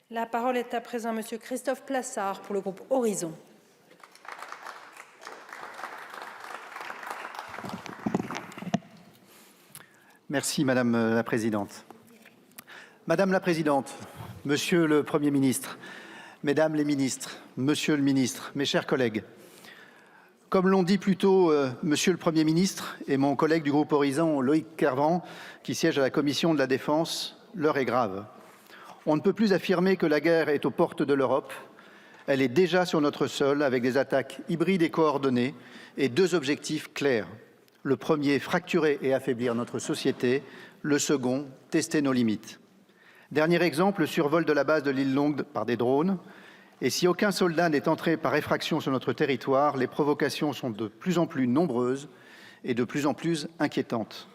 La parole est à présent Monsieur Christophe Plassard pour le groupe Horizon. Merci Madame la Présidente. Madame la Présidente, Monsieur le Premier ministre, Mesdames les ministres, Monsieur le ministre, mes chers collègues, comme l'ont dit plus tôt Monsieur le Premier ministre et mon collègue du groupe Horizon, Loïc Kervran, qui siège à la Commission de la Défense, l'heure est grave. On ne peut plus affirmer que la guerre est aux portes de l'Europe. Elle est déjà sur notre sol avec des attaques hybrides et coordonnées et deux objectifs clairs. Le premier, fracturer et affaiblir notre société. Le second, tester nos limites. Dernier exemple, le survol de la base de l'île Longue par des drones. Et si aucun soldat n'est entré par effraction sur notre territoire, les provocations sont de plus en plus nombreuses et de plus en plus inquiétantes.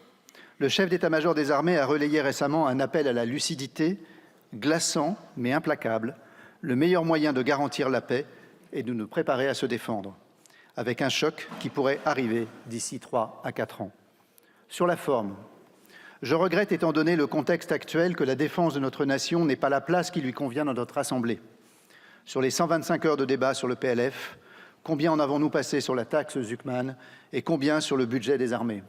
Le chef d'état-major des armées a relayé récemment un appel à la lucidité, glaçant mais implacable. Le meilleur moyen de garantir la paix est de nous préparer à se défendre, avec un choc qui pourrait arriver d'ici 3 à 4 ans. Sur la forme, je regrette, étant donné le contexte actuel, que la défense de notre nation n'ait pas la place qui lui convient dans notre Assemblée. Sur les 125 heures de débat sur le PLF, combien en avons-nous passé sur la taxe Zuckman et combien sur le budget des armées?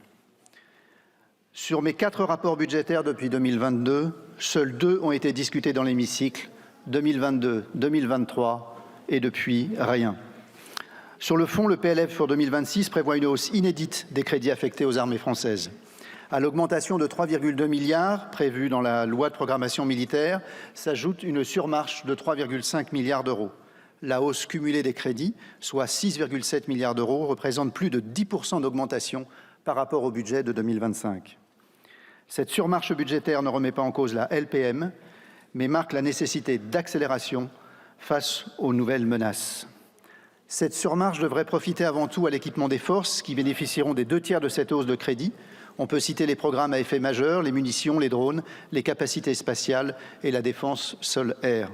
Sur mes 4 rapports budgétaires depuis 2022, seuls 2 ont été discutés dans l'hémicycle, 2022, 2023 et depuis, rien. Sur le fond, le PLF pour 2026 prévoit une hausse inédite des crédits affectés aux armées françaises. À l'augmentation de 3,2 milliards prévue dans la loi de programmation militaire s'ajoute une surmarche de 3,5 milliards d'euros. La hausse cumulée des crédits, soit 6,7 milliards d'euros, représente plus de 10% d'augmentation par rapport au budget de 2025. Cette surmarche budgétaire ne remet pas en cause la LPM, mais marque la nécessité d'accélération face aux nouvelles menaces. Cette surmarche devrait profiter avant tout à l'équipement des forces qui bénéficieront des 2 tiers de cette hausse de crédit. On peut citer les programmes à effet majeur, les munitions, les drones, les capacités spatiales et la défense sol-air.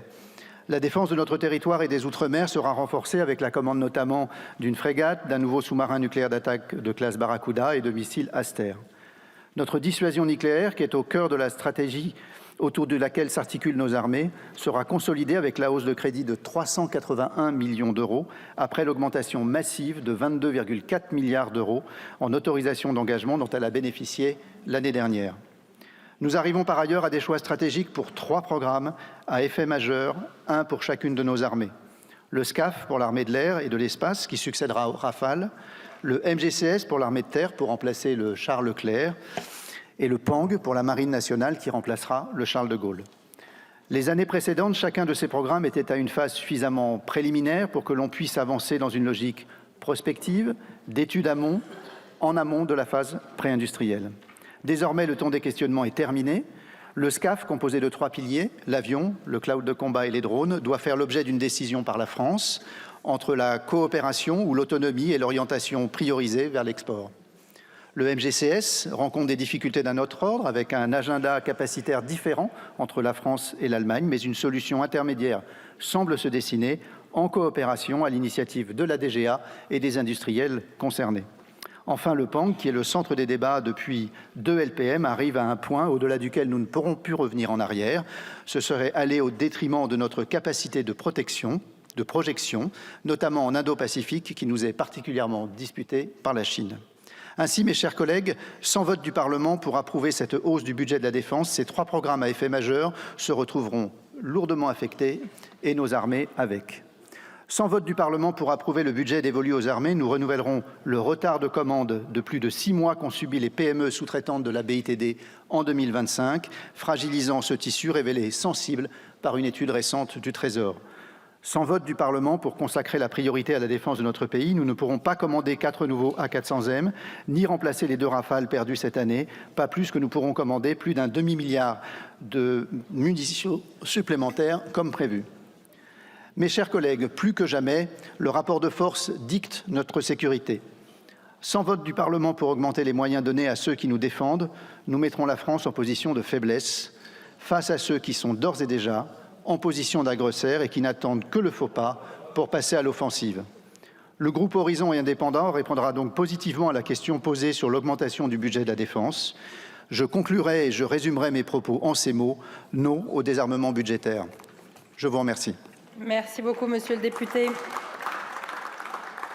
La défense de notre territoire et des Outre-mer sera renforcée avec la commande notamment d'une frégate, d'un nouveau sous-marin nucléaire d'attaque de classe Barracuda et de missiles Aster. Notre dissuasion nucléaire, qui est au cœur de la stratégie autour de laquelle s'articulent nos armées, sera consolidée avec la hausse de crédit de 381 millions d'euros, après l'augmentation massive de 22,4 milliards d'euros en autorisation d'engagement dont elle a bénéficié l'année dernière. Nous arrivons par ailleurs à des choix stratégiques pour 3 programmes à effet majeur, 1 pour chacune de nos armées. Le SCAF pour l'armée de l'air et de l'espace, qui succédera au Rafale, le MGCS pour l'armée de terre pour remplacer le Charles Leclerc, et le PANG pour la Marine nationale qui remplacera le Charles de Gaulle. Les années précédentes, chacun de ces programmes était à une phase suffisamment préliminaire pour que l'on puisse avancer dans une logique prospective, d'études amont, en amont de la phase pré-industrielle. Désormais, le temps des questionnements est terminé. Le SCAF, composé de 3 piliers, l'avion, le cloud de combat et les drones, doit faire l'objet d'une décision par la France entre la coopération ou l'autonomie et l'orientation priorisée vers l'export. Le MGCS rencontre des difficultés d'un autre ordre, avec un agenda capacitaire différent entre la France et l'Allemagne, mais une solution intermédiaire semble se dessiner en coopération à l'initiative de la DGA et des industriels concernés. Enfin, le PANG, qui est le centre des débats depuis 2 LPM, arrive à un point au-delà duquel nous ne pourrons plus revenir en arrière. Ce serait aller au détriment de notre capacité de protection, de projection, notamment en Indo-Pacifique, qui nous est particulièrement disputée par la Chine. Ainsi, mes chers collègues, sans vote du Parlement pour approuver cette hausse du budget de la défense, ces 3 programmes à effet majeur se retrouveront lourdement affectés et nos armées avec. Sans vote du Parlement pour approuver le budget dévolu aux armées, nous renouvellerons le retard de commande de plus de 6 mois qu'ont subi les PME sous-traitantes de la BITD en 2025, fragilisant ce tissu révélé sensible par une étude récente du Trésor. Sans vote du Parlement pour consacrer la priorité à la défense de notre pays, nous ne pourrons pas commander 4 nouveaux A400M, ni remplacer les 2 Rafales perdus cette année, pas plus que nous pourrons commander plus d'un demi-milliard de munitions supplémentaires comme prévu. Mes chers collègues, plus que jamais, le rapport de force dicte notre sécurité. Sans vote du Parlement pour augmenter les moyens donnés à ceux qui nous défendent, nous mettrons la France en position de faiblesse face à ceux qui sont d'ores et déjà en position d'agresseur et qui n'attendent que le faux pas pour passer à l'offensive. Le groupe Horizon et Indépendants répondra donc positivement à la question posée sur l'augmentation du budget de la défense. Je conclurai et je résumerai mes propos en ces mots: non au désarmement budgétaire. Je vous remercie. Merci beaucoup, monsieur le député.